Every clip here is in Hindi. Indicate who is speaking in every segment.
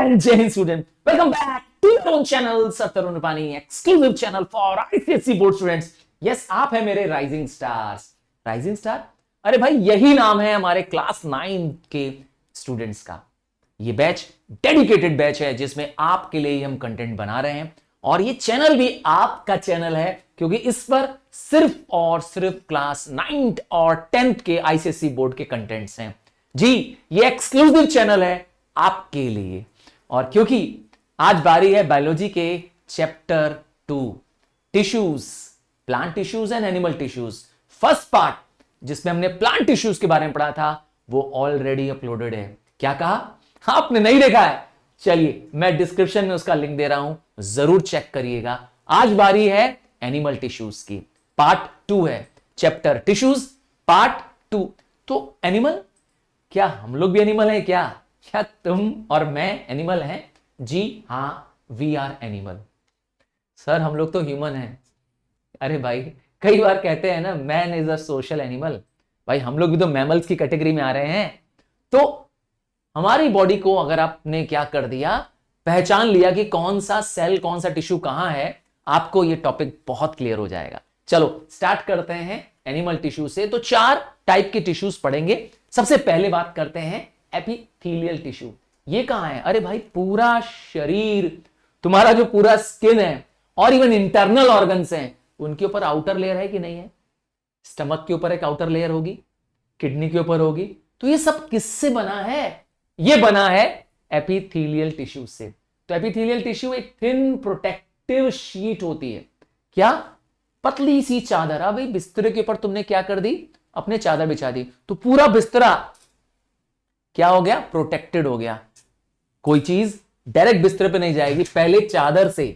Speaker 1: And Jai Hind student, welcome back to your own channel, Sir Tarun Rupani, exclusive channel for ICSE board students. Yes, आप है मेरे राइजिंग स्टार्स. राइजिंग स्टार, अरे भाई यही नाम है हमारे क्लास 9 के स्टूडेंट्स का. ये बैच डेडिकेटेड बैच है जिसमें आपके लिए हम कंटेंट बना रहे हैं और ये चैनल भी आपका चैनल है क्योंकि इस पर सिर्फ और सिर्फ क्लास 9th और 10th के आईसीएसई बोर्ड के कंटेंट्स हैं. जी, ये एक्सक्लूसिव चैनल है आपके लिए. और क्योंकि आज बारी है बायोलॉजी के chapter 2 tissues, plant tissues and animal tissues. First part जिसमें हमने प्लांट टिश्यूज के बारे में पढ़ा था वो ऑलरेडी अपलोडेड है. क्या कहा? आपने नहीं देखा है? चलिए मैं डिस्क्रिप्शन में उसका लिंक दे रहा हूं, जरूर चेक करिएगा. आज बारी है एनिमल टिश्यूज की. पार्ट 2 है, चैप्टर टिश्यूज पार्ट 2. तो एनिमल, क्या हम लोग भी एनिमल हैं? क्या तुम और मैं एनिमल हैं? जी हां, वी आर एनिमल. सर हम लोग तो ह्यूमन हैं. अरे भाई, कई बार कहते हैं ना man is a social animal. भाई हम लोग भी तो मैमल्स की कैटेगरी में आ रहे हैं. तो हमारी बॉडी को अगर आपने क्या कर दिया, पहचान लिया कि कौन सा सेल कौन सा टिश्यू कहां है, आपको ये टॉपिक बहुत क्लियर हो जाएगा. चलो स्टार्ट करते हैं एनिमल टिश्यू से. तो 4 टाइप के टिश्यूज पढ़ेंगे. सबसे पहले बात करते हैं एपिथेलियल टिश्यू. ये कहां है? अरे भाई पूरा शरीर, तुम्हारा जो पूरा स्किन है और इवन इंटरनल ऑर्गन्स हैं उनके ऊपर आउटर लेयर है कि नहीं है? स्टमक के ऊपर एक आउटर लेयर होगी, किडनी के ऊपर होगी. तो ये सब किससे बना है? ये बना है एपिथेलियल टिश्यू से. तो एपिथेलियल टिश्यू एक थिन प्रोटेक्टिव शीट होती है. क्या? पतली सी चादर. अब बिस्तरे के ऊपर तुमने क्या कर दी? अपने चादर बिछा दी तो पूरा बिस्तरा क्या हो गया? प्रोटेक्टेड हो गया. कोई चीज डायरेक्ट बिस्तर पे नहीं जाएगी, पहले चादर से,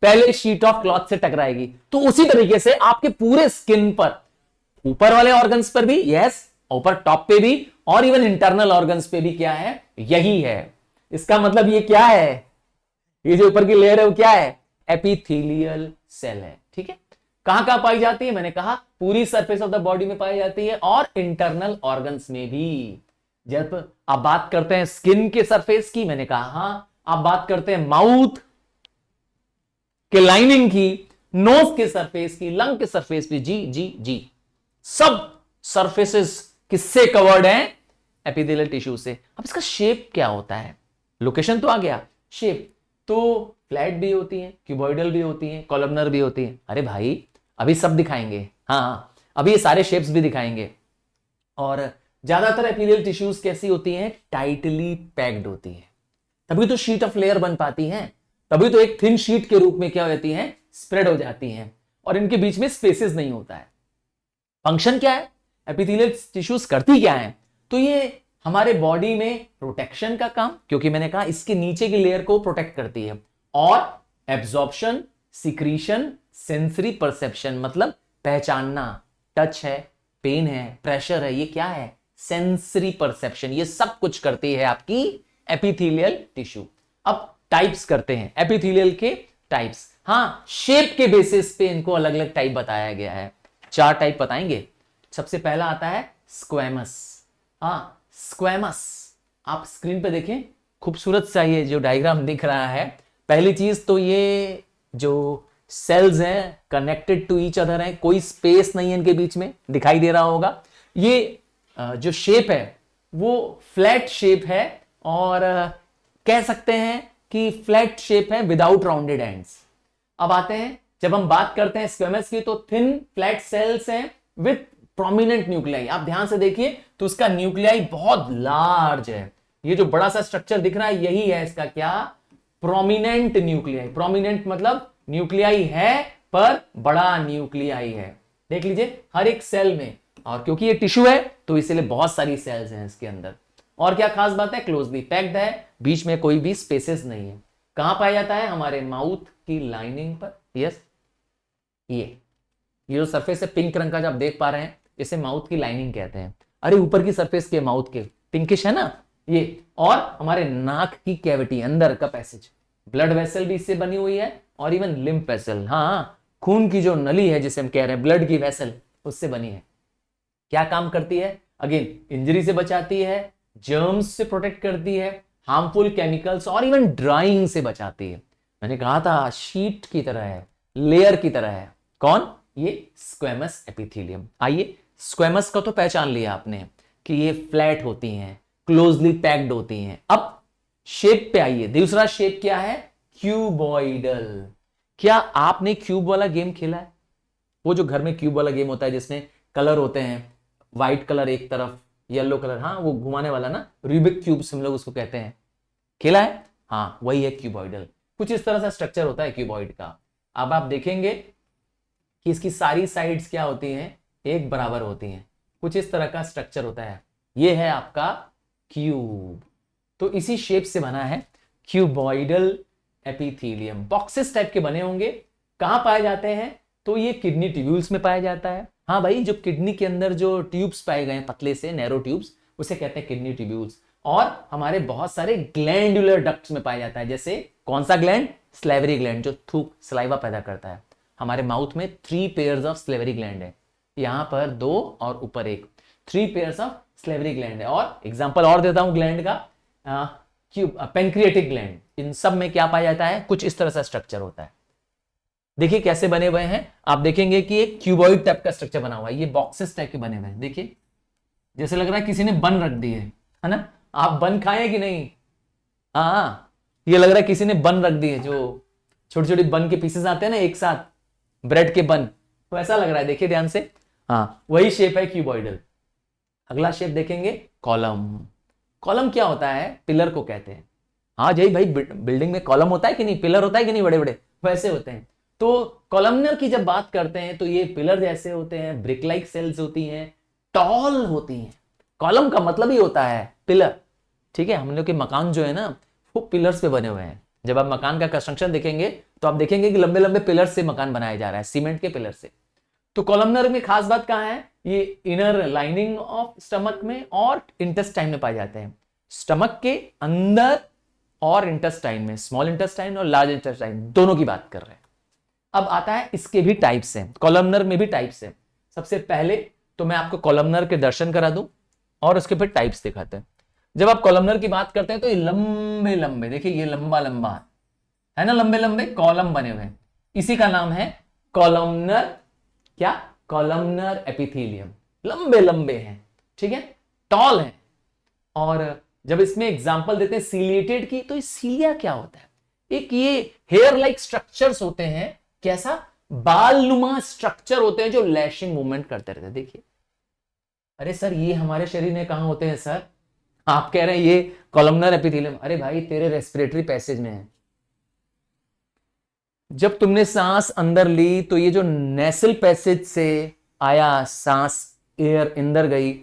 Speaker 1: पहले शीट ऑफ क्लॉथ से टकराएगी. तो उसी तरीके से आपके पूरे स्किन पर, ऊपर वाले ऑर्गन्स पर भी, यस, ऊपर टॉप पे भी, और इवन इंटरनल ऑर्गन्स पे भी क्या है? यही है. इसका मतलब ये क्या है? ये जो ऊपर की लेयर है वो क्या है? एपिथेलियल सेल है. ठीक है. कहां कहां पाई जाती है? मैंने कहा पूरी सरफेस ऑफ द बॉडी में पाई जाती है और इंटरनल ऑर्गन्स में भी. जब आप बात करते हैं स्किन के सरफेस की, मैंने कहा हां, आप बात करते हैं माउथ के लाइनिंग की, नोज के सरफेस की, लंग के सरफेस की. जी जी जी, सब सरफेसेस किससे कवर्ड हैं? एपिथेलियल टिश्यू से. अब इसका शेप क्या होता है? लोकेशन तो आ गया. शेप तो फ्लैट भी होती है, क्यूबॉइडल भी होती है, कॉलमनर भी होती है. अरे भाई अभी सब दिखाएंगे. हाँ, अभी ये सारे शेप्स भी दिखाएंगे. और ज्यादातर एपिथेलियल टिश्यूज कैसी होती हैं? टाइटली पैक्ड होती है. तभी तो शीट ऑफ लेयर बन पाती हैं, तभी तो एक थिन शीट के रूप में क्या हो जाती है? स्प्रेड हो जाती हैं. और इनके बीच में स्पेसेस नहीं होता है. फंक्शन क्या है? एपिथेलियल टिश्यूज करती क्या है? तो ये हमारे बॉडी में प्रोटेक्शन का काम, क्योंकि मैंने कहा इसके नीचे की लेयर को प्रोटेक्ट करती है, और एब्जॉर्प्शन, सिक्रीशन, सेंसरी परसेप्शन, मतलब पहचानना, टच है, पेन है, प्रेशर है, ये क्या है? Sensory perception. ये सब कुछ करती है आपकी एपिथेलियल टिश्यू. अब टाइप्स करते हैं एपिथेलियल के टाइप्स. हां, शेप के बेसिस पे इनको अलग अलग टाइप बताया गया है. 4 टाइप बताएंगे. सबसे पहला आता है स्क्वैमस. हां, स्क्वैमस आप स्क्रीन पे देखें, खूबसूरत सा ये जो डायग्राम दिख रहा है. पहली चीज तो ये जो सेल्स हैं कनेक्टेड टू ईच अदर हैं, कोई स्पेस नहीं है इनके बीच में, दिखाई दे रहा होगा. ये जो शेप है वो फ्लैट शेप है, और कह सकते हैं कि फ्लैट शेप है विदाउट राउंडेड एंड्स. अब आते हैं, जब हम बात करते हैं स्क्वैमस की, तो थिन फ्लैट सेल्स हैं विथ प्रोमिनेंट न्यूक्लियाई. आप ध्यान से देखिए तो उसका न्यूक्लियाई बहुत लार्ज है. ये जो बड़ा सा स्ट्रक्चर दिख रहा है यही है इसका क्या? Prominent nuclei. प्रोमिनेंट मतलब न्यूक्लियाई है पर बड़ा न्यूक्लियाई है. देख लीजिए हर एक सेल में. और क्योंकि ये टिश्यू है तो इसलिए बहुत सारी सेल्स हैं इसके अंदर. और क्या खास बात है? क्लोजली पैक्ड है, बीच में कोई भी स्पेसेस नहीं है. कहां पाया जाता है? हमारे माउथ की लाइनिंग पर. यस, ये जो सरफेस है पिंक रंग का जो आप देख पा रहे हैं, इसे माउथ की लाइनिंग कहते हैं. अरे ऊपर की सरफेस के माउथ के पिंकिश है ना ये. और हमारे नाक की कैविटी, अंदर का पैसेज, ब्लड वेसल भी इससे बनी हुई है, और इवन लिम्फ वेसल. हाँ, खून की जो नली है जिसे हम कह रहे हैं ब्लड की वेसल, उससे बनी है. क्या काम करती है? अगेन इंजरी से बचाती है, जर्म्स से प्रोटेक्ट करती है, हार्मफुल केमिकल्स और इवन ड्राइंग से बचाती है। मैंने कहा था शीट की तरह है, लेयर की तरह है। कौन? ये स्क्वेमस एपिथेलियम। आइए, स्क्वेमस का तो पहचान लिया आपने कि ये फ्लैट होती हैं, क्लोजली पैक्ड होती हैं। अब शेप पे आइए। दूसरा शेप क्या है? क्यूबॉइडल। क्या आपने क्यूब वाला गेम खेला है? वो जो घर में क्यूब वाला गेम होता है जिसमें कलर होते हैं, व्हाइट कलर एक तरफ, येलो कलर, हाँ वो घुमाने वाला ना, रूबिक क्यूब्स हम लोग उसको कहते हैं। खेला है? हाँ, वही है क्यूबॉइडल। कुछ इस तरह का स्ट्रक्चर होता है क्यूबॉइड का। अब आप देखेंगे कि इसकी सारी साइड्स क्या होती हैं? एक बराबर होती हैं। कुछ इस तरह का स्ट्रक्चर होता है। ये है आपका क्यूब। तो इसी शेप से बना है क्यूबॉइडल एपिथेलियम। बॉक्सेस टाइप के बने होंगे। कहां पाए जाते हैं? तो ये किडनी ट्यूब्यूल्स में पाया जाता है। हाँ भाई, जो किडनी के अंदर जो ट्यूब्स पाए गए हैं, पतले से नैरो ट्यूब्स, उसे कहते हैं किडनी ट्यूब्यूल्स। और हमारे बहुत सारे ग्लैंडुलर डक्ट्स में पाया जाता है। जैसे कौन सा ग्लैंड? स्लेवरी ग्लैंड, जो थूक सलाइवा पैदा करता है। हमारे माउथ में 3 पेयर्स ऑफ स्लेवरी ग्लैंड है। यहां पर 2 और ऊपर 1, 3 पेयर्स ऑफ स्लेवरी ग्लैंड है। और एग्जांपल और देता हूं ग्लैंड का, पेंक्रिएटिक ग्लैंड। इन सब में क्या पाया जाता है? कुछ इस तरह का स्ट्रक्चर होता है। देखिए कैसे बने हुए हैं। आप देखेंगे कि एक क्यूबॉइड टाइप का स्ट्रक्चर बना हुआ है। ये बॉक्सेस टाइप के बने हुए हैं। देखिए जैसे लग रहा है किसी ने बन रख दी है ना? आप बन खाए कि नहीं? हाँ, ये लग रहा है किसी ने बन रख दी है। जो छोटी छोटी बन के पीसेस आते हैं ना एक साथ, ब्रेड के बन, तो ऐसा लग रहा है। देखिए ध्यान से, हाँ वही शेप है क्यूबॉइडल। अगला शेप देखेंगे, कॉलम। कॉलम क्या होता है? पिलर को कहते हैं। हाँ जय भाई, बिल्डिंग में कॉलम होता है कि नहीं, पिलर होता है कि नहीं, बड़े बड़े वैसे होते हैं। तो कॉलमनर की जब बात करते हैं तो ये पिलर जैसे होते हैं, ब्रिक लाइक सेल्स होती हैं, टॉल होती हैं। कॉलम का मतलब ही होता है पिलर। ठीक है, हम लोग के मकान जो है ना वो पिलर्स पे बने हुए हैं। जब आप मकान का कंस्ट्रक्शन देखेंगे तो आप देखेंगे कि लंबे लंबे पिलर से मकान बनाया जा रहा है, सीमेंट के पिलर से। तो कॉलमनर में खास बात कहां है? ये इनर लाइनिंग ऑफ स्टमक में और इंटेस्टाइन में पाए जाते हैं। स्टमक के अंदर और इंटेस्टाइन में, स्मॉल इंटेस्टाइन और लार्ज इंटेस्टाइन, दोनों की बात कर रहे हैं। अब आता है इसके भी टाइप्स हैं, कॉलमनर में भी टाइप्स हैं। सबसे पहले तो मैं आपको कॉलमनर के दर्शन करा दूं और उसके फिर टाइप्स दिखाते हैं। जब आप कॉलमनर की बात करते हैं तो ये लंबे लंबे, देखिए ये लंबा लंबा है ना, लंबे लंबे कॉलम बने हुए हैं। इसी का नाम है कॉलमनर, क्या? Columnar epithelium. लंबे लंबे हैं, ठीक है, टॉल हैं। और जब इसमें एग्जांपल देते हैं सीलिएटेड की, तो सीलिया क्या होता है? एक ये हेयर लाइक स्ट्रक्चर्स होते हैं। कैसा? बालनुमा स्ट्रक्चर होते हैं जो लैशिंग मूवमेंट करते रहते हैं। देखिए, अरे सर ये हमारे शरीर में कहां होते हैं सर? आप कह रहे हैं ये कॉलमनर एपिथेलियम। अरे भाई तेरे रेस्पिरेटरी पैसेज में है। जब तुमने सांस अंदर ली तो ये जो नेसल पैसेज से आया, सांस एयर अंदर गई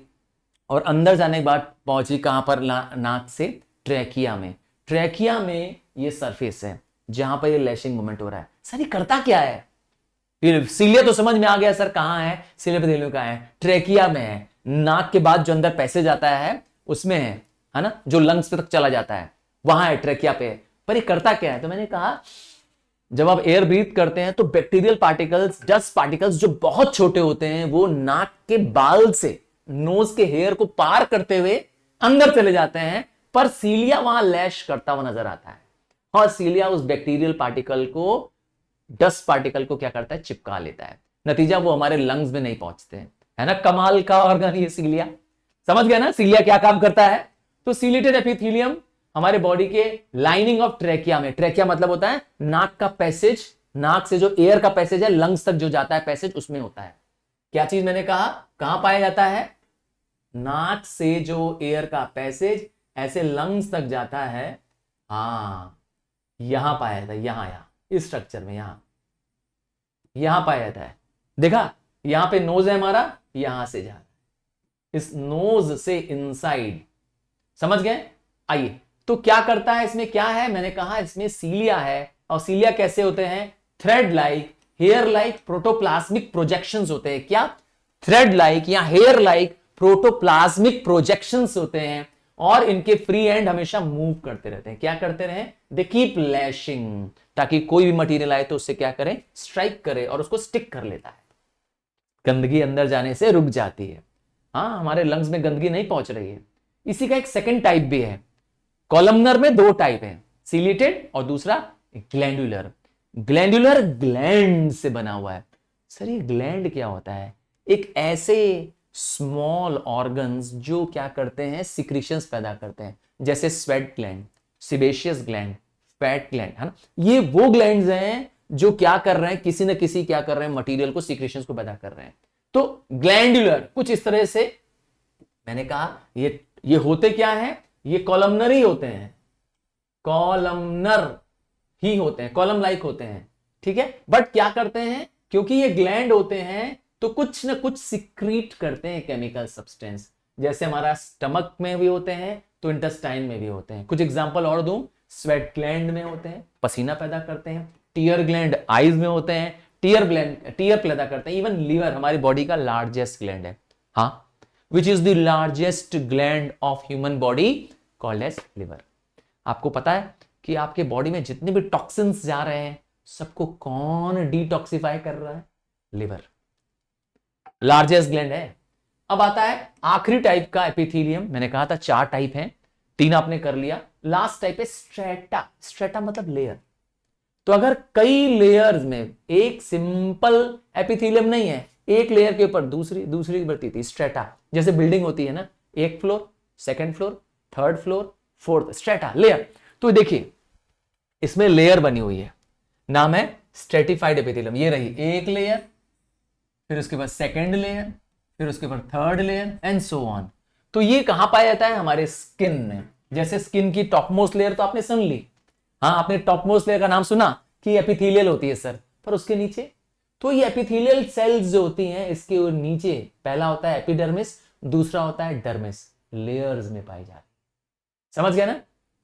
Speaker 1: और अंदर जाने के बाद पहुंची कहां पर? नाक से ट्रैकिया में। ट्रैकिया में ये सरफेस है जहां पर ये लैशिंग मूवमेंट हो रहा है। सर ये करता क्या है? फिर सीलिया तो समझ में आ गया सर, कहां है सीलिया एपिथेलियम? कहां है? ट्रैकिया में है। नाक के बाद जो अंदर पैसेज आता है उसमें है ना, जो लंग्स पे तक चला जाता है वहां है, ट्रैकिया पे। पर ये करता क्या है? तो मैंने कहा जब आप एयर ब्रीथ करते हैं तो बैक्टीरियल पार्टिकल्स, डस्ट पार्टिकल्स जो बहुत छोटे होते हैं, वो नाक के बाल से नोज के हेयर को पार करते हुए अंदर चले जाते हैं। पर सीलिया वहां लैश करता हुआ नजर आता है और सीलिया उस बैक्टीरियल पार्टिकल को, डस्ट पार्टिकल को क्या करता है? चिपका लेता है। नतीजा वो हमारे लंग्स में नहीं पहुंचते हैं। है ना कमाल का ऑर्गन ये सीलिया। समझ गया ना सीलिया क्या काम करता है? तो सीलिएटेड एपिथेलियम हमारे बॉडी के लाइनिंग ऑफ ट्रैकिया में, ट्रैकिया मतलब होता है नाक का पैसेज, नाक से जो एयर का पैसेज है लंग्स तक जो जाता है पैसेज, उसमें होता है। क्या चीज मैंने कहा? कहां पाया जाता है? नाक से जो एयर का पैसेज ऐसे लंग्स तक जाता है, हाँ यहां पाया जाता है। यहां इस स्ट्रक्चर में यहां पाया जाता है। देखा, यहां पे नोज है हमारा, यहां से जा, इस नोज से इनसाइड। समझ गए? आइए, तो क्या करता है इसमें? क्या है? मैंने कहा इसमें सीलिया है। और सीलिया कैसे होते हैं? Thread like, hair like protoplasmic projections होते हैं। क्या? थ्रेड लाइक या हेयर लाइक प्रोटोप्लाज्मिक प्रोजेक्शंस होते हैं। और इनके फ्री एंड हमेशा मूव करते रहते हैं। क्या करते रहे? दे कीप लैशिंग, ताकि कोई भी मटेरियल आए तो उससे क्या करें? स्ट्राइक करे और उसको स्टिक कर लेता है। गंदगी अंदर जाने से रुक जाती है। हाँ, हमारे लंग्स में गंदगी नहीं पहुंच रही है। इसी का एक सेकंड टाइप भी है, कॉलमनर में दो टाइप है, सिलेटेड और दूसरा ग्लैंडुलर। ग्लैंडुलर ग्लैंड से बना हुआ है। सर ये ग्लैंड क्या होता है? एक ऐसे स्मॉल ऑर्गन्स जो क्या करते हैं, सिक्रीशंस पैदा करते हैं, जैसे sweat gland, sebaceous gland, fat gland, है ना। ये वो ग्लैंड्स हैं जो क्या कर रहे हैं, किसी न किसी क्या कर रहे हैं, मटेरियल को, सिक्रीशंस को पैदा कर रहे हैं। तो ग्लैंडुलर कुछ इस तरह से, मैंने कहा ये होते क्या है, ये कॉलमनर ही होते हैं, कॉलमनर ही होते हैं, कॉलम लाइक होते हैं, ठीक है। बट क्या करते हैं, क्योंकि ये ग्लैंड होते हैं तो कुछ ना कुछ सिक्रीट करते हैं केमिकल सब्सटेंस। जैसे हमारा स्टमक में भी होते हैं तो इंटेस्टाइन में भी होते हैं। कुछ एग्जांपल और दूं, स्वेट ग्लैंड में होते हैं, पसीना पैदा करते हैं। टीयर ग्लैंड आईज में होते हैं, टीयर पैदा करते हैं। इवन लीवर हमारी बॉडी का लार्जेस्ट ग्लैंड है, हाँ, which is the largest gland of human body called as liver. आपको पता है कि आपके बॉडी में जितने भी टॉक्सिन्स जा रहे हैं सबको कौन डिटॉक्सिफाई कर रहा है? लिवर, लार्जेस्ट ग्लैंड है। अब आता है आखिरी टाइप का एपिथेलियम। मैंने कहा था 4 टाइप हैं, 3 आपने कर लिया। लास्ट टाइप है स्ट्रेटा। स्ट्रेटा मतलब लेयर। तो अगर कई लेयर्स में, एक सिंपल एपिथेलियम नहीं है, एक लेयर के ऊपर दूसरी बढ़ती थी, स्ट्रेटा। जैसे बिल्डिंग होती है ना, 1 floor, 2nd floor, 3rd floor, 4th, strata, layer. तो देखिए इसमें लेयर बनी हुई है, नाम है स्ट्रेटिफाइड एपिथेलियम। ये रही एक लेयर, फिर उसके बाद 2nd लेयर, फिर उसके बाद 3rd layer and so on. तो ये कहां पाया जाता है? हमारे स्किन में। जैसे स्किन की टॉपमोस्ट लेयर तो आपने सुन ली, हाँ, आपने टॉपमोस्ट लेयर का नाम सुना कि एपिथेलियल होती है सर, पर उसके नीचे तो ये एपिथेलियल सेल्स जो होती हैं, इसके नीचे पहला होता है एपिडर्मिस, दूसरा होता है डर्मिस, लेयर्स में पाई जाती है। समझ गया ना?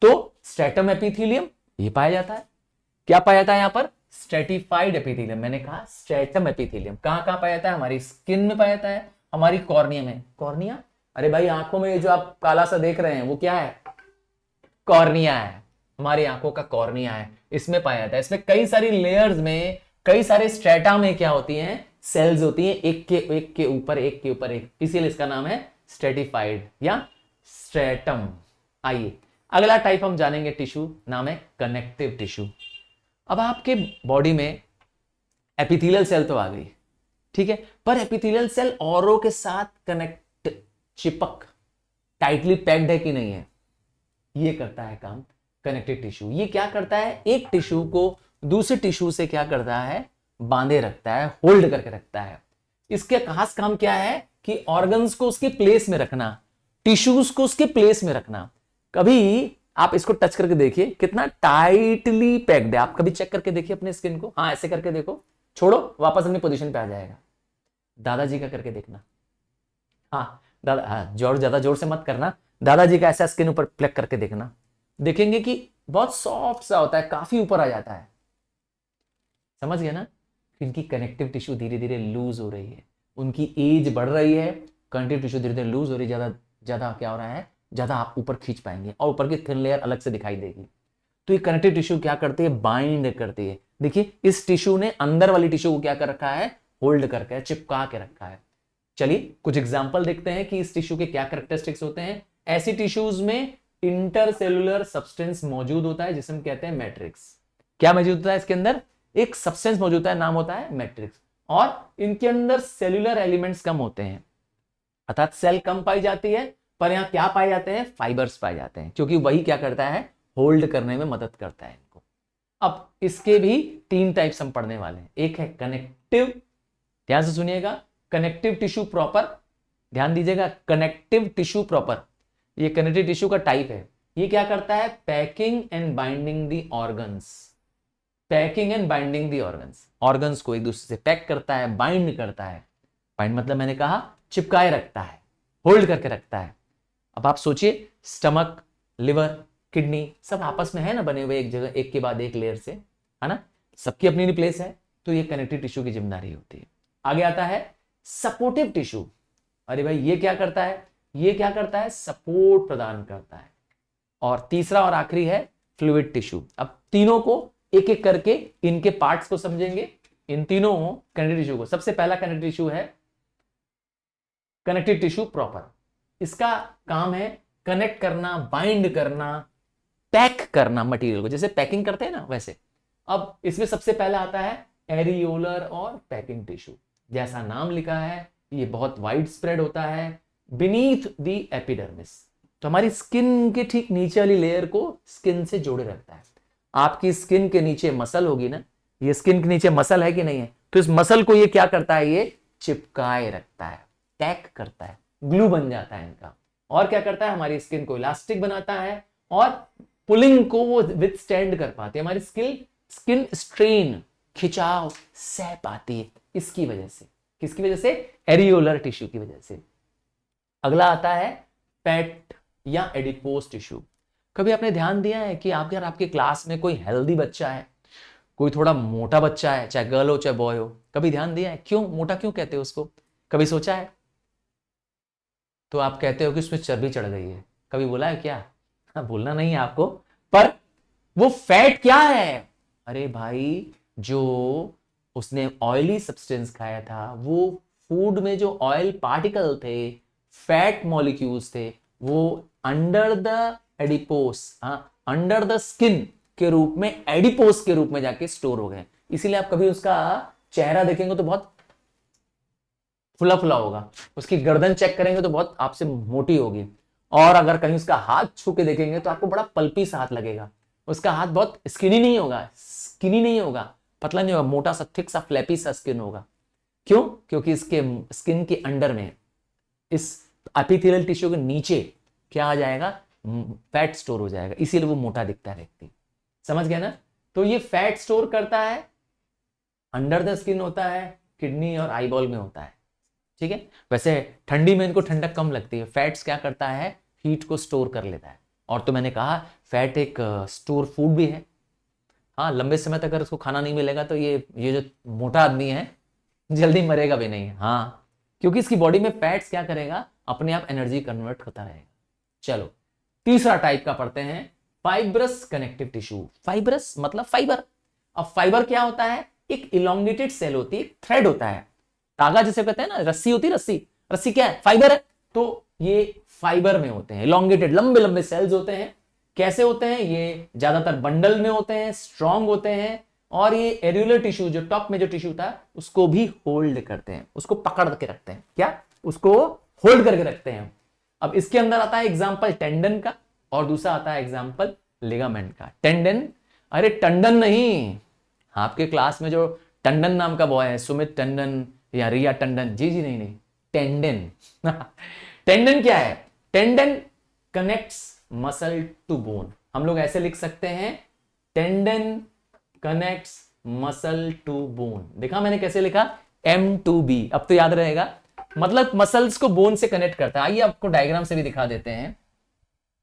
Speaker 1: तो स्ट्रेटम एपिथेलियम ये पाया जाता है। क्या पाया जाता है यहां पर? Stratified epithelium. मैंने कहा स्ट्रेटम एपिथेलियम कहां कहां पाया जाता है? हमारी स्किन में पाया जाता है, हमारी कॉर्निया में। कॉर्निया, अरे भाई आंखों में जो आप काला सा देख रहे हैं वो क्या है? कॉर्निया है। हमारी आंखों का कॉर्निया है, इसमें पाया जाता है। इसमें कई सारी लेयर्स में, कई सारे स्ट्रेटा में क्या होती हैं? सेल्स होती हैं, एक के ऊपर एक, इसीलिए इसका नाम है स्ट्रेटिफाइड या स्ट्रेटम। आइए अगला टाइप हम जानेंगे टिश्यू, नाम है कनेक्टिव टिश्यू। अब आपके बॉडी में एपिथेलियल सेल तो आ गई, ठीक है, पर एपिथेलियल सेल औरों के साथ कनेक्ट, चिपक, टाइटली पैक्ड है कि नहीं है, ये करता है काम कनेक्टिव टिश्यू। ये क्या करता है? एक टिश्यू को दूसरे टिश्यू से क्या करता है? बांधे रखता है, होल्ड करके रखता है। इसके खास काम क्या है कि ऑर्गन्स को उसके प्लेस में रखना, टिश्यूज को उसके प्लेस में रखना। कभी आप इसको टच करके देखिए कितना टाइटली पैक्ड है। आप कभी चेक करके देखिए अपने स्किन को, हाँ ऐसे करके देखो, छोड़ो वापस अपनी पोजीशन पे आ जाएगा। दादाजी का करके देखना, हाँ दादा, हाँ ज्यादा जोर से मत करना, दादाजी का ऐसा स्किन ऊपर प्लग करके देखना, देखेंगे कि बहुत सॉफ्ट सा होता है, काफी ऊपर आ जाता है। समझ गया ना? इनकी कनेक्टिव टिश्यू धीरे धीरे लूज हो रही है, उनकी एज बढ़ रही है, कनेक्टिव टिश्यू धीरे धीरे लूज हो रही है, ज्यादा क्या हो रहा है, ज्यादा आप ऊपर खींच पाएंगे और ऊपर की थिन लेयर अलग से दिखाई देगी। तो ये कनेक्टिव टिश्यू क्या करती है? बाइंड करती है। देखिए इस टिश्यू ने अंदर वाली टिश्यू को क्या कर रखा है? होल्ड करके, चिपका के रखा है। चलिए कुछ एग्जांपल देखते हैं कि इस टिश्यू के क्या कैरेक्टरिस्टिक्स होते हैं। ऐसी टिश्यूज में इंटरसेलुलर सब्सटेंस मौजूद होता है जिसे हम कहते हैं मैट्रिक्स। क्या मौजूद होता है इसके अंदर? एक सब्सटेंस मौजूद होता है, नाम होता है मैट्रिक्स। और इनके अंदर सेल्यूलर एलिमेंट्स कम होते हैं, अर्थात सेल कम पाई जाती है, पर यहां क्या पाए जाते हैं? फाइबर्स पाए जाते हैं, क्योंकि वही क्या करता है? होल्ड करने में मदद करता है इनको। अब इसके भी 3 टाइप्स हम पढ़ने वाले हैं। एक है कनेक्टिव, ध्यान से सुनिएगा, कनेक्टिव टिश्यू प्रॉपर, ध्यान दीजिएगा, कनेक्टिव टिश्यू प्रॉपर, ये कनेक्टिव टिश्यू का टाइप है। ये क्या करता है? Packing and binding the organs, packing and binding the organs, organs को एक दूसरे से पैक करता है, बाइंड करता है। बाइंड मतलब मैंने कहा चिपकाए रखता है, होल्ड करके रखता है। अब आप सोचिए स्टमक, लिवर, किडनी सब आपस में है ना बने हुए एक जगह, एक के बाद एक लेयर से, है ना, सबकी अपनी प्लेस है। तो ये कनेक्टिव टिश्यू की जिम्मेदारी होती है। आगे आता है सपोर्टिव टिश्यू। अरे भाई ये क्या करता है? ये क्या करता है? सपोर्ट प्रदान करता है। और तीसरा और आखिरी है फ्लूइड टिश्यू। अब तीनों को एक एक करके इनके पार्ट्स को समझेंगे, इन तीनों कनेक्टिव टिश्यू को। सबसे पहला कनेक्टिव टिश्यू है कनेक्टिव टिश्यू प्रॉपर। इसका काम है कनेक्ट करना, बाइंड करना पैक करना मटेरियल को, जैसे पैकिंग करते हैं ना वैसे। अब इसमें सबसे पहले आता है एरियोलर और पैकिंग टिश्यू। जैसा नाम लिखा है ये बहुत वाइड स्प्रेड होता है बीनीथ द एपिडर्मिस, तो हमारी स्किन के ठीक नीचे वाली लेयर को स्किन से जोड़े रखता है। आपकी स्किन के नीचे मसल होगी ना, ये स्किन के नीचे मसल है कि नहीं है, तो इस मसल को ये क्या करता है, ये चिपकाए रखता है, टैग करता है, ग्लू बन जाता है इनका। और क्या करता है, हमारी स्किन को इलास्टिक बनाता है और पुलिंग को वो विथस्टैंड कर पाती है, हमारी स्किन स्ट्रेन, खिंचाव सह पाती है इसकी वजह से। किसकी वजह से? एरियोलर टिश्यू की वजह से। अगला आता है फैट या एडिपोज टिश्यू। कभी आपने ध्यान दिया है कि आप, अगर आपके क्लास में कोई हेल्दी बच्चा है, कोई थोड़ा मोटा बच्चा है, चाहे गर्ल हो चाहे बॉय हो, कभी ध्यान दिया है क्यों मोटा क्यों कहते हो उसको? कभी सोचा है? तो आप कहते हो कि उसमें चर्बी चढ़ गई है, कभी बोला है क्या? हाँ, बोलना नहीं है आपको, पर वो फैट क्या है? अरे भाई, जो उसने ऑयली सब्सटेंस खाया था, वो फूड में जो ऑयल पार्टिकल थे, फैट मॉलिक्यूल्स थे, वो under the adipose, under the skin के रूप में, एडिपोस के रूप में जाके स्टोर हो गए। इसीलिए आप कभी उसका चेहरा देखेंगे तो बहुत फुला फुला होगा, उसकी गर्दन चेक करेंगे तो बहुत आपसे मोटी होगी, और अगर कहीं उसका हाथ छू के देखेंगे तो आपको बड़ा पल्पी सा हाथ लगेगा। उसका हाथ बहुत स्किनी नहीं होगा, पतला नहीं होगा, मोटा सा, थिक सा, फ्लैपी सा स्किन होगा। क्यों? क्योंकि इसके स्किन के अंडर में, इस एपिथेलियल टिश्यू के नीचे क्या आ जाएगा, फैट स्टोर हो जाएगा, इसीलिए वो मोटा दिखता है व्यक्ति। समझ गया ना? तो ये फैट स्टोर करता है, अंडर द स्किन होता है, किडनी और आईबॉल में होता है। ठीक है, वैसे ठंडी में इनको ठंडक कम लगती है। फैट्स क्या करता है, हीट को स्टोर कर लेता है। और तो मैंने कहा फैट एक स्टोर फूड भी है। हाँ, लंबे समय तक अगर उसको खाना नहीं मिलेगा तो ये जो मोटा आदमी है जल्दी मरेगा भी नहीं। हाँ, क्योंकि इसकी बॉडी में फैट्स क्या करेगा, अपने आप एनर्जी कन्वर्ट होता रहेगा। चलो, तीसरा टाइप का पढ़ते हैं, फाइब्रस कनेक्टिव टिश्यू। फाइब्रस मतलब फाइबर। अब फाइबर क्या होता है, एक इलोंगेटेड सेल होती है, थ्रेड होता है, धागा जिसे कहते हैं ना, रस्सी होती है, रस्सी क्या है, फाइबर है। तो ये फाइबर में होते हैं, इलोंगेटेड लंबे लंबे सेल्स होते हैं। कैसे होते हैं? ये ज्यादातर बंडल में होते हैं, स्ट्रांग होते हैं, और ये एरियोलर टिश्यू, जो टॉप में जो टिश्यू था, उसको भी होल्ड करते हैं, उसको पकड़ के रखते हैं। क्या? उसको होल्ड करके रखते हैं। अब इसके अंदर आता है एग्जाम्पल टेंडन का, और दूसरा आता है एग्जाम्पल लिगामेंट का। टेंडन, अरे टंडन नहीं, आपके क्लास में जो टंडन नाम का बॉय है, सुमित टंडन या रिया टंडन, जी नहीं, टेंडन। टेंडन क्या है? Tendon connects muscle to bone. हम लोग ऐसे लिख सकते हैं, tendon connects muscle to bone. देखा मैंने कैसे लिखा, M2B। अब तो याद रहेगा, मतलब मसल्स को बोन से कनेक्ट करता है। आइए आपको डायग्राम से भी दिखा देते हैं।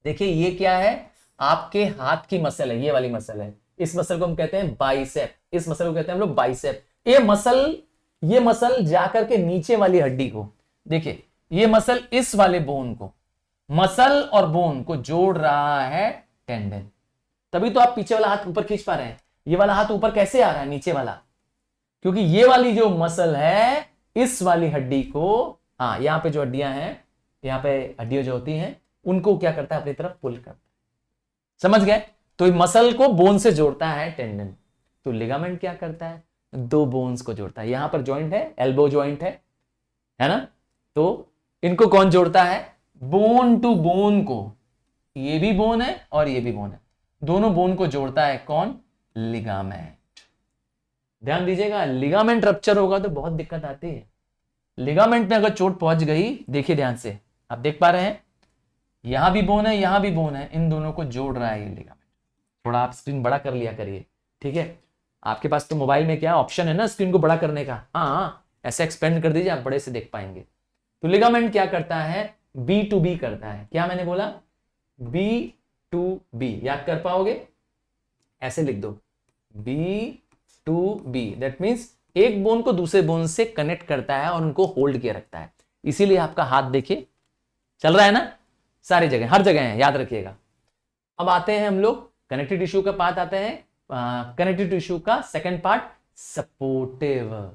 Speaker 1: देखिए ये क्या है, आपके हाथ की मसल है, ये वाली मसल है। इस मसल को हम कहते हैं बाइसेप, इस मसल को कहते हैं हम लोग बाइसेप। ये मसल जाकर के नीचे वाली हड्डी को, देखिए ये मसल इस वाले बोन को, मसल और बोन को जोड़ रहा है टेंडन। तभी तो आप पीछे वाला हाथ ऊपर खींच पा रहे हैं। ये वाला हाथ ऊपर कैसे आ रहा है, नीचे वाला? क्योंकि ये वाली जो मसल है, इस वाली हड्डी को, हाँ यहां पे जो हड्डियां हैं, यहां पे हड्डियां जो होती हैं, उनको क्या करता है, अपनी तरफ पुल करता है। समझ गए? तो मसल को बोन से जोड़ता है टेंडन। तो लिगामेंट क्या करता है, दो बोन्स को जोड़ता है। यहां पर जॉइंट है, एल्बो जॉइंट है ना? तो इनको कौन जोड़ता है, बोन टू बोन को। ये भी बोन है और ये भी बोन है, दोनों बोन को जोड़ता है कौन, लिगामेंट। ध्यान दीजिएगा, लिगामेंट रप्चर होगा तो बहुत दिक्कत आती है। लिगामेंट में अगर चोट पहुंच गई, देखिए ध्यान से, आप देख पा रहे हैं, यहां भी बोन है, यहां भी बोन है, इन दोनों को जोड़ रहा है ये लिगामेंट। थोड़ा आप स्क्रीन बड़ा कर लिया करिए, ठीक है? आपके पास तो मोबाइल में क्या ऑप्शन है ना, स्क्रीन को बड़ा करने का। हाँ, ऐसे एक्सपेंड कर दीजिए, आप बड़े से देख पाएंगे। तो लिगामेंट क्या करता है, B2B करता है। क्या मैंने बोला, B2B, याद कर पाओगे? ऐसे लिख दो, B2B, दैट मीन्स एक बोन को दूसरे बोन से कनेक्ट करता है और उनको होल्ड किए रखता है। इसीलिए आपका हाथ देखिए चल रहा है ना, सारी जगह, हर जगह है, याद रखिएगा। अब आते हैं हम लोग कनेक्टिव टिश्यू का पार्ट, आते हैं कनेक्टिव टिश्यू का सेकंड पार्ट, सपोर्टिव।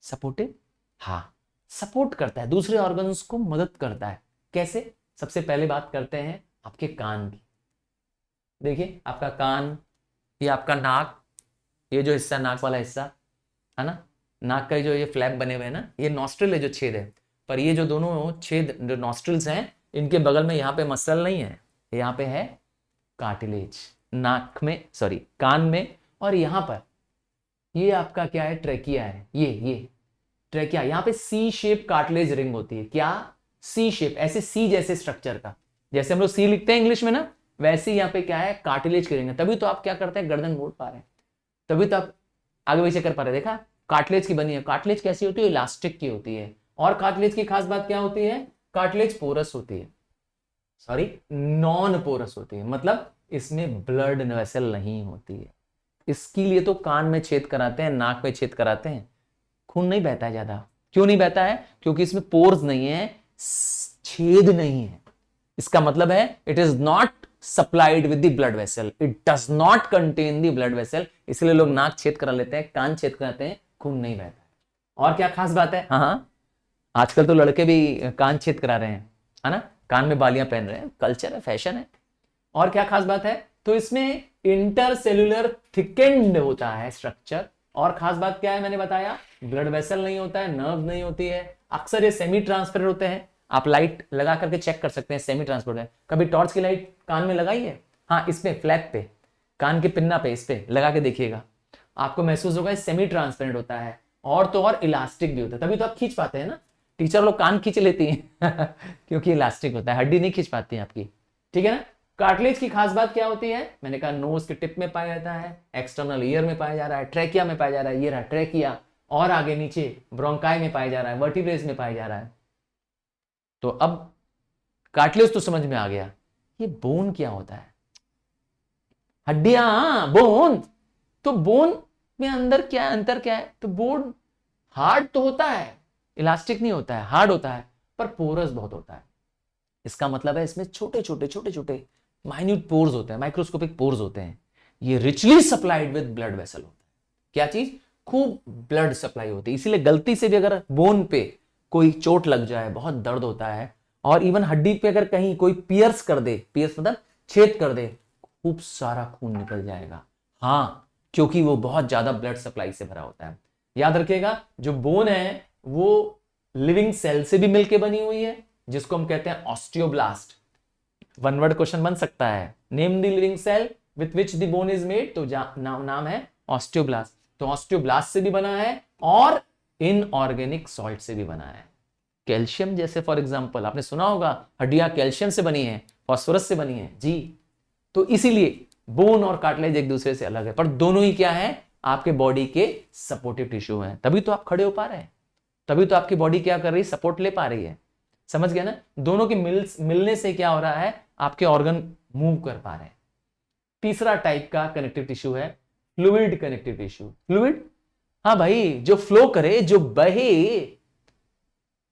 Speaker 1: सपोर्टिव, हाँ, सपोर्ट करता है, दूसरे ऑर्गन्स को मदद करता है। कैसे? सबसे पहले बात करते हैं आपके कान की। देखिए आपका कान, ये आपका नाक, ये जो हिस्सा नाक वाला हिस्सा है ना, नाक का जो ये फ्लैप बने हुए हैं ना, ये नॉस्ट्रिल है जो छेद है, पर ये जो दोनों छेद जो नॉस्ट्रिल्स हैं इनके बगल में यहाँ पे मसल नहीं है, यहाँ पे है कार्टिलेज, नाक में सॉरी कान में, और यहाँ पर ये आपका क्या है, ट्रेकिया है, ये ट्रेकिया, यहाँ पे सी शेप कार्टिलेज रिंग होती है। क्या? सी शेप, ऐसे सी जैसे स्ट्रक्चर का, जैसे हम लोग सी लिखते हैं इंग्लिश में ना, वैसे यहाँ पे क्या है, कार्टिलेज की रिंग है। तभी तो आप क्या करते हैं, गर्दन मोड़ पा रहे हैं, तभी तो आप आगे पीछे कर पा रहे हैं। देखा, कार्टिलेज की बनी है। कार्टिलेज कैसी होती है? इलास्टिक की होती है। और कार्टिलेज की खास बात क्या होती है? कार्टिलेज पोरस होती है, सॉरी नॉन पोरस होती है, मतलब इसमें ब्लड वेसल नहीं होती है। इसके लिए तो कान में छेद कराते हैं, नाक में छेद कराते हैं, खून नहीं बहता है ज्यादा। क्यों नहीं बहता है? क्योंकि इसमें पोर्स नहीं है, छेद नहीं है। इसका मतलब है it is not supplied with the blood vessel, it does not contain the blood vessel, इसलिए लोग नाक छेद करा लेते हैं, कान छेद कराते हैं, खून नहीं बहता है। और क्या खास बात है? हाँ, आजकल तो लड़के भी कान छेद करा रहे हैं, है ना, कान में बालियां पहन रहे हैं, कल्चर है, फैशन है। और क्या खास बात है? तो इसमें इंटरसेल्यूलर थिकेंड होता है स्ट्रक्चर। और खास बात क्या है? मैंने बताया ब्लड वेसल नहीं होता है, नर्व नहीं होती है, अक्सर ये सेमी ट्रांसपेरेंट होते हैं। आप लाइट लगा करके चेक कर सकते हैं, सेमी ट्रांसपेरेंट है। कभी टॉर्च की लाइट कान में लगाई है? हाँ, इस पे फ्लैप पे, कान के पिन्ना पे, इस पे लगा के देखिएगा, आपको महसूस होगा सेमी ट्रांसपेरेंट होता है। और तो और इलास्टिक भी होता है, तभी तो आप खींच पाते हैं ना, टीचर लोग कान खींच लेती हैं क्योंकि इलास्टिक होता है, हड्डी नहीं खींच पाती है आपकी, ठीक है ना। कार्टिलेज की खास बात क्या होती है? मैंने कहा नोज के टिप में पाया जाता है, एक्सटर्नल ईयर में पाया जा रहा है, ट्रेकिया में पाया जा रहा है, ये रहा ट्रेकिया, और आगे नीचे ब्रोंकाई में पाया जा रहा है, वर्टिब्रेज में पाया जा रहा है। तो अब कार्टिलेज तो समझ में आ गया, ये बोन क्या होता है? हड्डियां, बोन। तो बोन में अंदर क्या अंतर क्या है? तो बोन हार्ड तो होता है, इलास्टिक नहीं होता है, हार्ड होता है, पर पोरस बहुत होता है। इसका मतलब है इसमें छोटे छोटे माइन्यूट पोर्स होते हैं, माइक्रोस्कोपिक पोर्स होते हैं। ये richly supplied with blood vessel होता है। क्या चीज? खूब ब्लड सप्लाई होती है। इसीलिए गलती से भी अगर बोन पे कोई चोट लग जाए, बहुत दर्द होता है। और इवन हड्डी पे अगर कहीं कोई पियर्स कर दे, पियर्स मतलब छेद कर दे, खूब सारा खून निकल जाएगा। हाँ, क्योंकि वो बहुत ज्यादा ब्लड सप्लाई से भरा होता है। याद रखिएगा, जो बोन है वो लिविंग सेल से भी मिलकर बनी हुई है, जिसको हम कहते हैं ऑस्टियोब्लास्ट। वन वर्ड क्वेश्चन बन सकता है, name the living cell with which the bone is made, तो नाम है ऑस्टियोब्लास्ट। तो ऑस्टियोब्लास्ट से भी बना है और इनऑर्गेनिक सॉल्ट से भी बना है। कैल्शियम जैसे फॉर एग्जांपल आपने सुना होगा, हड्डियां कैल्शियम से बनी है, फास्फोरस से बनी है जी। तो इसीलिए बोन और कार्टिलेज एक दूसरे से अलग है, पर दोनों ही क्या है? आपके बॉडी के सपोर्टिव टिश्यू हैं, तभी तो आप खड़े हो पा रहे हैं, तभी तो आपकी बॉडी क्या कर रही है? सपोर्ट ले पा रही है। समझ गया ना? दोनों के मिलने से क्या हो रहा है? आपके ऑर्गन मूव कर पा रहे हैं। तीसरा टाइप का कनेक्टिव टिश्यू है फ्लूइड कनेक्टिव टिश्यू। फ्लूइड, हाँ भाई, जो फ्लो करे, जो बहे।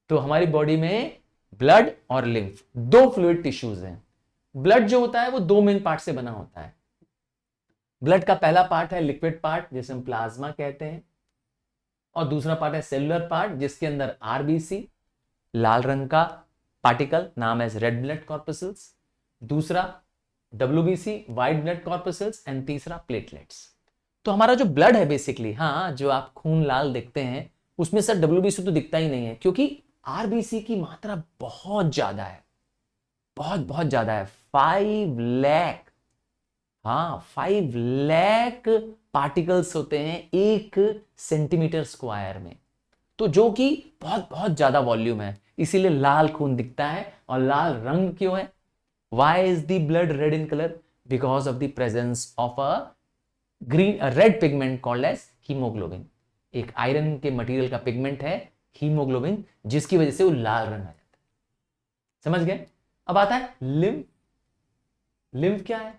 Speaker 1: तो हमारी बॉडी में ब्लड और लिम्फ, दो फ्लूइड टिश्यूज हैं। ब्लड जो होता है वो दो मेन पार्ट से बना होता है। ब्लड का पहला पार्ट है लिक्विड पार्ट, जिसे हम प्लाज्मा कहते हैं, और दूसरा पार्ट है सेलुलर पार्ट, जिसके अंदर आरबीसी, लाल रंग का पार्टिकल, नाम है रेड ब्लड कॉर्पसल्स, दूसरा WBC white blood corpuscles, and तीसरा प्लेटलेट्स। तो हमारा जो ब्लड है बेसिकली, हाँ, जो आप खून लाल देखते हैं उसमें सर डब्ल्यूबीसी तो दिखता ही नहीं है, क्योंकि आरबीसी की मात्रा बहुत ज्यादा है, बहुत ज्यादा है। 5 लाख, हाँ 5 लाख पार्टिकल्स होते हैं 1 सेंटीमीटर स्क्वायर में, तो जो कि बहुत ज्यादा वॉल्यूम है, इसीलिए लाल खून दिखता है। और लाल रंग क्यों है? Why is the blood red in colour? Because of the presence of a red pigment called as haemoglobin. एक आयरन के मटेरियल का पिगमेंट है हीमोग्लोबिन, जिसकी वजह से वो लाल रंग आ जाता है। समझ गए? अब आता है लिम्फ। लिम्फ क्या है?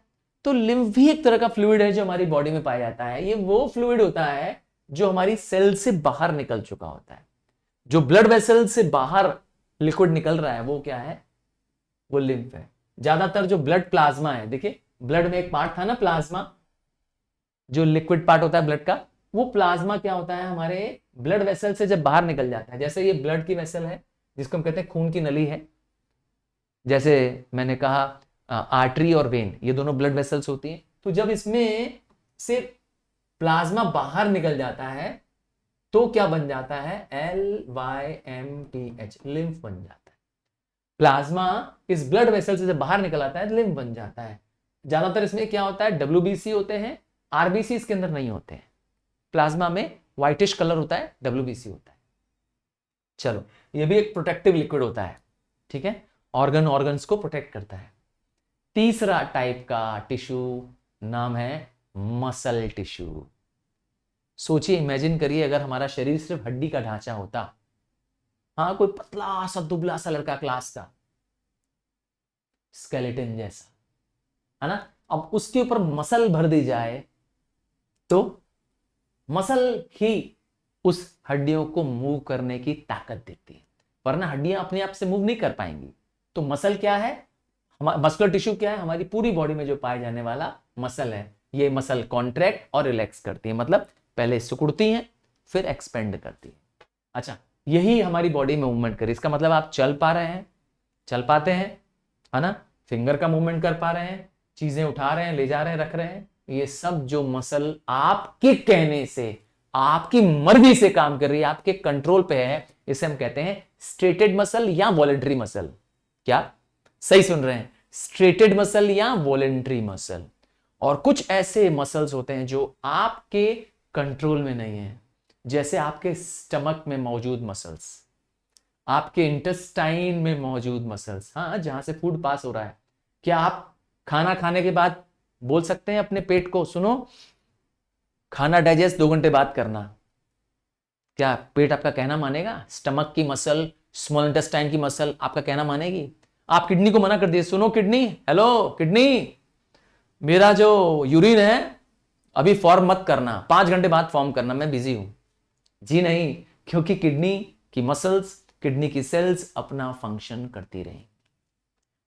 Speaker 1: तो लिम्फ भी एक तरह का फ्लूइड है जो हमारी बॉडी में पाया जाता है। ये वो फ्लूइड होता है जो हमारी सेल से बाहर निकल चुका होता है। जो ब्लड वेसल से बाहर लिक्विड निकल रहा है वो क्या है? वो लिम्फ है। ज्यादातर जो ब्लड प्लाज्मा है, देखिए ब्लड में एक पार्ट था ना प्लाज्मा, जो लिक्विड पार्ट होता है ब्लड का, वो प्लाज्मा क्या होता है? हमारे ब्लड वेसल से जब बाहर निकल जाता है, जैसे ये ब्लड की वेसल है जिसको हम कहते हैं खून की नली है, जैसे मैंने कहा आर्टरी और वेन, ये दोनों ब्लड वेसल्स होती हैं। तो जब इसमें से प्लाज्मा बाहर निकल जाता है तो क्या बन जाता है, LYMPH, लिम्फ बन जाता है। प्लाज्मा इस ब्लड वेसल से जब बाहर निकल आता है लिम्फ बन जाता है। ज्यादातर इसमें क्या होता है, WBC होते हैं, RBC इसके अंदर नहीं होते हैं। प्लाज्मा में व्हाइटिश कलर होता है, WBC होता है। चलो, ये भी एक प्रोटेक्टिव लिक्विड होता है, ठीक है, ऑर्गन्स को प्रोटेक्ट करता है। तीसरा टाइप का टिश्यू नाम है मसल टिश्यू। सोचिए, इमेजिन करिए अगर हमारा शरीर सिर्फ हड्डी का ढांचा होता, हाँ, कोई पतला सा दुबला सा लड़का क्लास का, स्केलेटन जैसा, है ना, अब उसके ऊपर मसल भर दी जाए तो मसल ही उस हड्डियों को मूव करने की ताकत देती है, वरना हड्डियां अपने आप से मूव नहीं कर पाएंगी। तो मसल क्या है, मस्कुलर टिश्यू क्या है, हमारी पूरी बॉडी में जो पाए जाने वाला मसल है। ये मसल कॉन्ट्रैक्ट और रिलैक्स करती है, मतलब पहले सिकुड़ती हैं फिर एक्सपेंड करती है। अच्छा, यही हमारी बॉडी में मूवमेंट करे, इसका मतलब आप चल पा रहे हैं, चल पाते हैं, है ना, फिंगर का मूवमेंट कर पा रहे हैं, चीजें उठा रहे हैं, ले जा रहे हैं, रख रहे हैं, ये सब जो मसल आपके कहने से, आपकी मर्जी से काम कर रही है, आपके कंट्रोल पे है, इसे हम कहते हैं स्ट्रेटेड मसल या वॉलेंट्री मसल। क्या सही सुन रहे हैं, स्ट्रेटेड मसल या वॉलेंट्री मसल। और कुछ ऐसे मसल्स होते हैं जो आपके कंट्रोल में नहीं है, जैसे आपके स्टमक में मौजूद मसल्स, आपके इंटेस्टाइन में मौजूद मसल्स, हाँ, जहां से फूड पास हो रहा है। क्या आप खाना खाने के बाद बोल सकते हैं अपने पेट को, सुनो, खाना डाइजेस्ट 2 घंटे बाद करना? क्या पेट आपका कहना मानेगा? स्टमक की मसल, स्मॉल इंटेस्टाइन की मसल आपका कहना मानेगी? आप किडनी को मना कर दिए, सुनो किडनी, हेलो किडनी, मेरा जो यूरिन है अभी फॉर्म मत करना, 5 घंटे बाद फॉर्म करना, मैं बिजी हूं। जी नहीं, क्योंकि किडनी की मसल्स, किडनी की सेल्स अपना फंक्शन करती रही।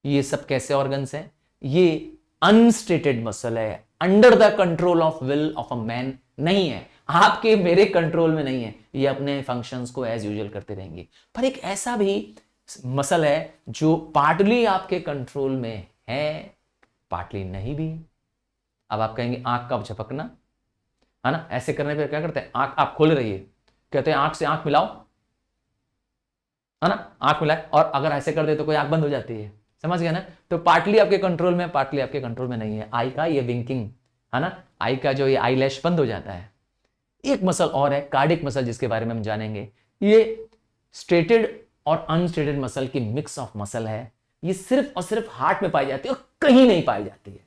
Speaker 1: ये सब कैसे ऑर्गन्स हैं? ये अनस्टेटेड मसल है, under the control of will of a man नहीं है, आपके मेरे कंट्रोल में नहीं है, ये अपने फंक्शंस को एज यूजुअल करते रहेंगे। पर एक ऐसा भी मसल है जो पार्टली आपके कंट्रोल में है, पार्टली नहीं भी। अब आप कहेंगे आंख का झपकना, है ना, ऐसे करने पे क्या करते हैं, आंख आप खोले रहिए, कहते हैं आंख से आंख मिलाओ, है ना, आंख मिलाए, और अगर ऐसे कर दे तो कोई आंख बंद हो जाती है, समझ गया ना। तो पार्टली आपके कंट्रोल में, पार्टली आपके कंट्रोल में नहीं है। आई का ये विंकिंग, है ना, आई का जो ये आई लैश बंद हो जाता है। एक मसल और है कार्डियक मसल, जिसके बारे में हम जानेंगे। ये स्ट्रेटेड और अनस्ट्रेटेड मसल की मिक्स ऑफ मसल है। ये सिर्फ और सिर्फ हार्ट में पाई जाती है और कहीं नहीं पाई जाती है,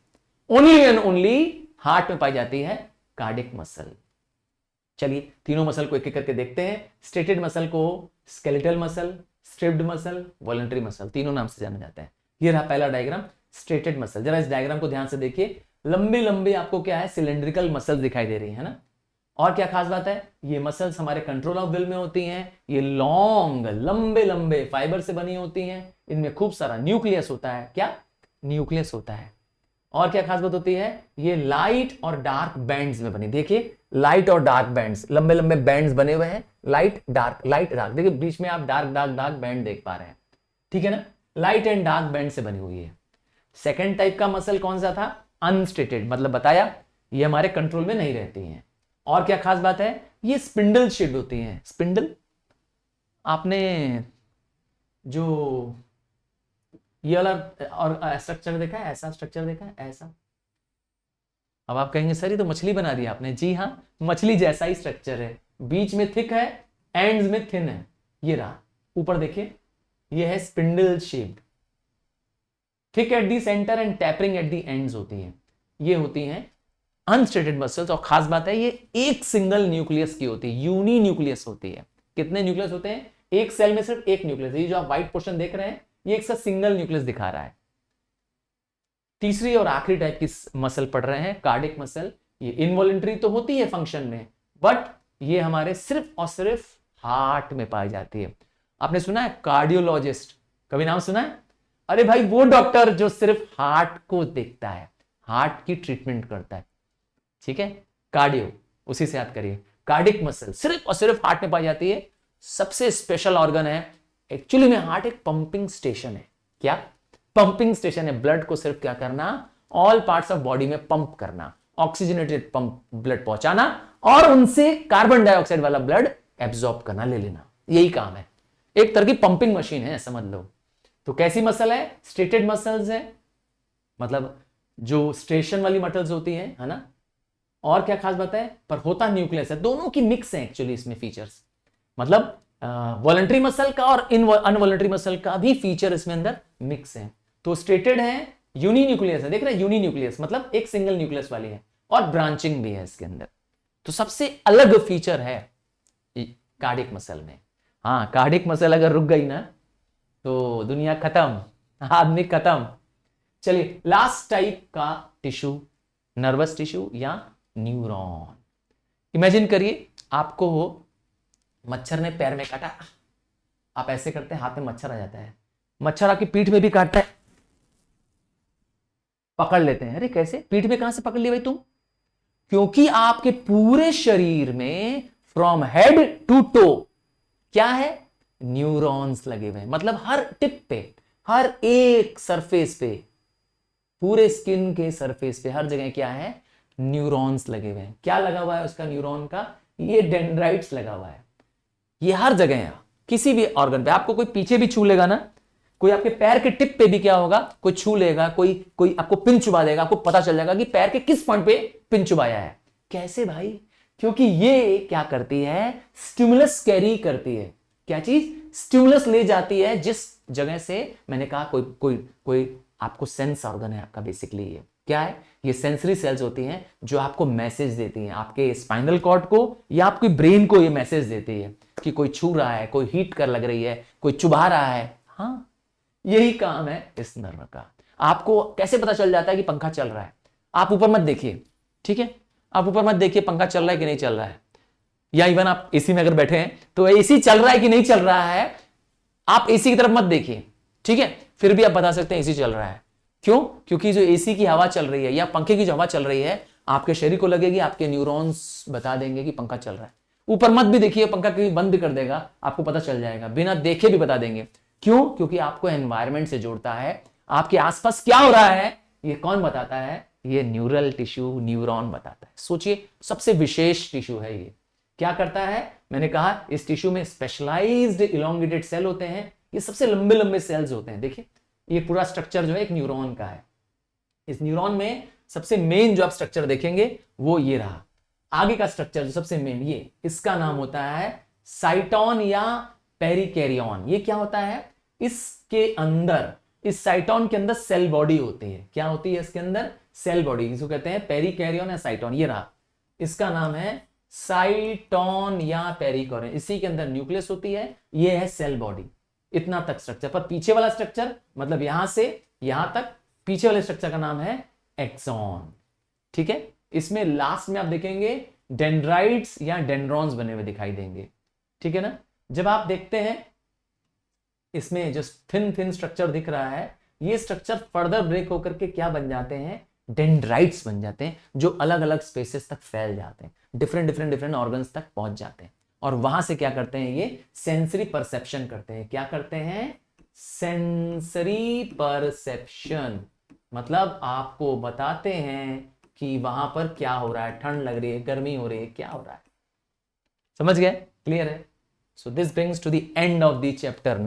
Speaker 1: ओनली एंड ओनली हार्ट में पाई जाती है कार्डियक मसल। चलिए तीनों मसल को एक एक करके देखते हैं। स्ट्रेटेड मसल को skeletal muscle, striped muscle, voluntary muscle, तीनों नाम से जाना जाता है। ये रहा पहला डायग्राम, स्ट्रेटेड मसल। जरा इस डायग्राम को ध्यान से देखिए, लंबे लंबे आपको क्या है, सिलेंड्रिकल मसल दिखाई दे रही है ना। और क्या खास बात है, ये मसल्स हमारे कंट्रोल ऑफ विल में होती हैं। ये लॉन्ग, लंबे लंबे फाइबर से बनी होती हैं। इनमें खूब सारा न्यूक्लियस होता है। क्या न्यूक्लियस होता है? और क्या खास बात होती है, ये लाइट और डार्क बैंड्स में बनी। देखिए लाइट और डार्क बैंड्स, लंबे लंबे बैंड्स बने हुए हैं, लाइट डार्क, लाइट डार्क। देखिए बीच में आप डार्क डार्क डार्क बैंड देख पा रहे हैं, ठीक है ना, लाइट एंड डार्क बैंड से बनी हुई है। सेकेंड टाइप का मसल कौन सा था, अनस्टेटेड, मतलब बताया ये हमारे कंट्रोल में नहीं रहती हैं। और क्या खास बात है, ये स्पिंडल शेप्ड होती हैं। स्पिंडल, आपने जो ये वाला और स्ट्रक्चर देखा है, ऐसा स्ट्रक्चर देखा है, ऐसा। अब आप कहेंगे सर ये तो मछली बना दी आपने। जी हाँ, मछली जैसा ही स्ट्रक्चर है, बीच में थिक है, एंड्स में थिन है। ये रहा, ऊपर देखिए, ये है spindle shaped, thick at the centre and tapering at the ends होती है। ये होती हैं अनस्टेटेड मसल्स। और खास बात है, ये एक सिंगल न्यूक्लियस की होती है, यूनी न्यूक्लियस होती है। कितने न्यूक्लियस होते हैं, एक सेल में सिर्फ एक न्यूक्लियस। ये जो आप व्हाइट पोर्शन देख रहे हैं, ये एक सिंगल न्यूक्लियस दिखा रहा है। तीसरी और आखिरी टाइप की मसल पढ़ रहे हैं, कार्डियक मसल। ये इनवॉलेंट्री तो होती है फंक्शन में, बट ये हमारे सिर्फ और सिर्फ हार्ट में पाई जाती है। आपने सुना है कार्डियोलॉजिस्ट, कभी नाम सुना है? अरे भाई वो डॉक्टर जो सिर्फ हार्ट को देखता है, हार्ट की ट्रीटमेंट करता है, ठीक है, कार्डियो, उसी से याद करिए। कार्डियक मसल सिर्फ और सिर्फ हार्ट में पाई जाती है। सबसे स्पेशल ऑर्गन है एक्चुअली में, हार्ट एक पंपिंग स्टेशन है। क्या पंपिंग स्टेशन है, ब्लड को सिर्फ क्या करना, ऑल पार्ट्स ऑफ बॉडी में पंप करना, ऑक्सीजनेटेड पंप ब्लड पहुंचाना और उनसे कार्बन डाइऑक्साइड वाला ब्लड एब्जॉर्ब करना, ले लेना, यही काम है। एक तरह की पंपिंग मशीन है समझ लो। तो कैसी मसल है, स्ट्रेटेड मसल्स है, मतलब जो स्ट्रेशन वाली मसल्स होती है ना। और क्या खास बात है, पर होता न्यूक्लियस है, दोनों की मिक्स है एक्चुअली इसमें फीचर्स, मतलब वॉलंटरी मसल का और अनवॉलंटरी मसल का भी फीचर इसमें अंदर मिक्स है। तो स्ट्रेटेड है, यूनी न्यूक्लियस है, देख रहे हैं, यूनी न्यूक्लियस मतलब एक सिंगल न्यूक्लियस वाली है, और ब्रांचिंग भी है इसके अंदर। तो सबसे अलग फीचर है कार्डियक मसल में। हाँ, कार्डियक मसल अगर रुक गई ना तो दुनिया खत्म, आदमी खत्म। चलिए, लास्ट टाइप का टिश्यू, नर्वस टिश्यू या न्यूरॉन। इमेजिन करिए आपको मच्छर ने पैर में काटा, आप ऐसे करते हैं, हाथ में मच्छर आ जाता है, मच्छर आपकी पीठ में भी काटता है, पकड़ लेते हैं। अरे कैसे, पीठ में कहां से पकड़ लिया भाई तुम? क्योंकि आपके पूरे शरीर में फ्रॉम हेड टू टो क्या है, न्यूरॉन्स लगे हुए हैं। मतलब हर टिप पे, हर एक सरफेस पे, पूरे स्किन के सरफेस पे, हर जगह क्या है, न्यूरॉन्स लगे हुए हैं। क्या लगा हुआ है उसका न्यूरॉन का, ये डेंड्राइट्स लगा हुआ है। ये हर जगह है, किसी भी ऑर्गन पे। आपको कोई पीछे भी छू लेगा ना, कोई आपके पैर के टिप पे भी क्या होगा, कोई छू लेगा, कोई आपको पिन चुबा देगा, आपको पता चल जाएगा कि पैर के किस पॉइंट पे पिन चुबाया है। कैसे भाई? क्योंकि ये क्या करती है, स्टिमुलस कैरी करती है। क्या चीज? स्टिमुलस ले जाती है जिस जगह से, मैंने कहा कोई आपको सेंस ऑर्गन है आपका, बेसिकली ये क्या है, ये सेंसरी सेल्स होती हैं जो आपको मैसेज देती हैं, आपके स्पाइनल कॉर्ड को या आपके ब्रेन को ये मैसेज देती है कि कोई छू रहा है, कोई हीट कर लग रही है, कोई चुभा रहा है। हाँ, यही काम है इस नर्व का। आपको कैसे पता चल जाता है कि पंखा चल रहा है? आप ऊपर मत देखिए, ठीक है, आप ऊपर मत देखिए पंखा चल रहा है कि नहीं चल रहा है, या इवन आप एसी में अगर बैठे हैं तो एसी चल रहा है कि नहीं चल रहा है, आप एसी की तरफ मत देखिए, ठीक है, फिर भी आप बता सकते हैं एसी चल रहा है। क्यों? क्योंकि जो एसी की हवा चल रही है या पंखे की जो हवा चल रही है आपके शरीर को लगेगी, आपके न्यूरॉन्स बता देंगे कि पंखा चल रहा है। ऊपर मत भी देखिए, पंखा कभी बंद भी कर देगा, आपको पता चल जाएगा, बिना देखे भी बता देंगे। क्यों? क्योंकि आपको एनवायरमेंट से जोड़ता है, आपके आसपास क्या हो रहा है ये कौन बताता है, ये न्यूरल टिश्यू, न्यूरॉन बताता है। सोचिए, सबसे विशेष टिश्यू है ये। क्या करता है? मैंने कहा इस टिश्यू में स्पेशलाइज्ड इलोंगेटेड सेल होते हैं, ये सबसे लंबे लंबे सेल्स होते हैं। देखिए, ये पूरा स्ट्रक्चर जो है एक न्यूरॉन का है। इस न्यूरॉन में सबसे मेन जो आप स्ट्रक्चर देखेंगे वो ये रहा। आगे का स्ट्रक्चर जो सबसे मेन, ये इसका नाम होता है साइटोन या पेरिकैरियन। ये क्या होता है? इसके अंदर, इस साइटोन के अंदर सेल बॉडी होती है। क्या होती है इसके अंदर? सेल बॉडी, इसको कहते हैं पेरिकैरियन या साइटोन। ये रहा, इसका नाम है साइटोन या पेरिकैरियन। इसी के अंदर न्यूक्लियस होती है, ये है सेल बॉडी। इतना तक स्ट्रक्चर। पर पीछे वाला स्ट्रक्चर, मतलब यहां से यहां तक पीछे वाले स्ट्रक्चर का नाम है एक्सॉन, ठीक है। इसमें लास्ट में आप देखेंगे डेंड्राइट्स या डेंड्रॉन्स बने हुए दिखाई देंगे, ठीक है ना। जब आप देखते हैं इसमें जो थिन स्ट्रक्चर दिख रहा है, ये स्ट्रक्चर फर्दर ब्रेक होकर के क्या बन जाते हैं, डेंड्राइट्स बन जाते हैं, जो अलग अलग स्पेसेस तक फैल जाते हैं, डिफरेंट ऑर्गन्स तक पहुंच जाते हैं। और वहां से क्या करते हैं, ये सेंसरी परसेप्शन करते हैं। क्या करते हैं? सेंसरी परसेप्शन, मतलब आपको बताते हैं कि वहां पर क्या हो रहा है, ठंड लग रही है, गर्मी हो रही है, क्या हो रहा है। समझ गए? क्लियर है? So this brings to the end of the chapter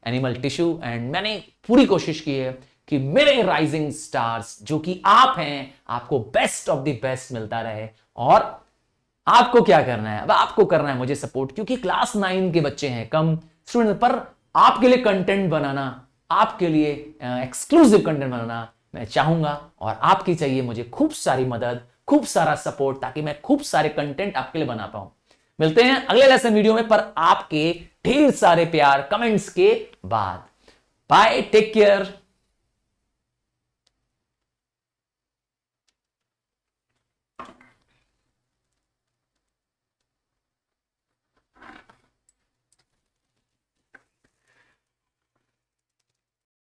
Speaker 1: animal tissue. And मैंने पूरी कोशिश की है कि मेरे राइजिंग स्टार्स जो कि आप हैं, आपको बेस्ट ऑफ द बेस्ट मिलता रहे। और आपको क्या करना है? अब आपको करना है मुझे सपोर्ट, क्योंकि क्लास 9 के बच्चे हैं, कम स्टूडेंट, पर आपके लिए कंटेंट बनाना, आपके लिए एक्सक्लूसिव कंटेंट बनाना मैं चाहूंगा। और आपकी चाहिए मुझे खूब सारी मदद, खूब सारा सपोर्ट, ताकि मैं खूब सारे कंटेंट आपके लिए बना पाऊं। मिलते हैं अगले लेसन वीडियो में, पर आपके ढेर सारे प्यार कमेंट्स के बाद। Bye, take care.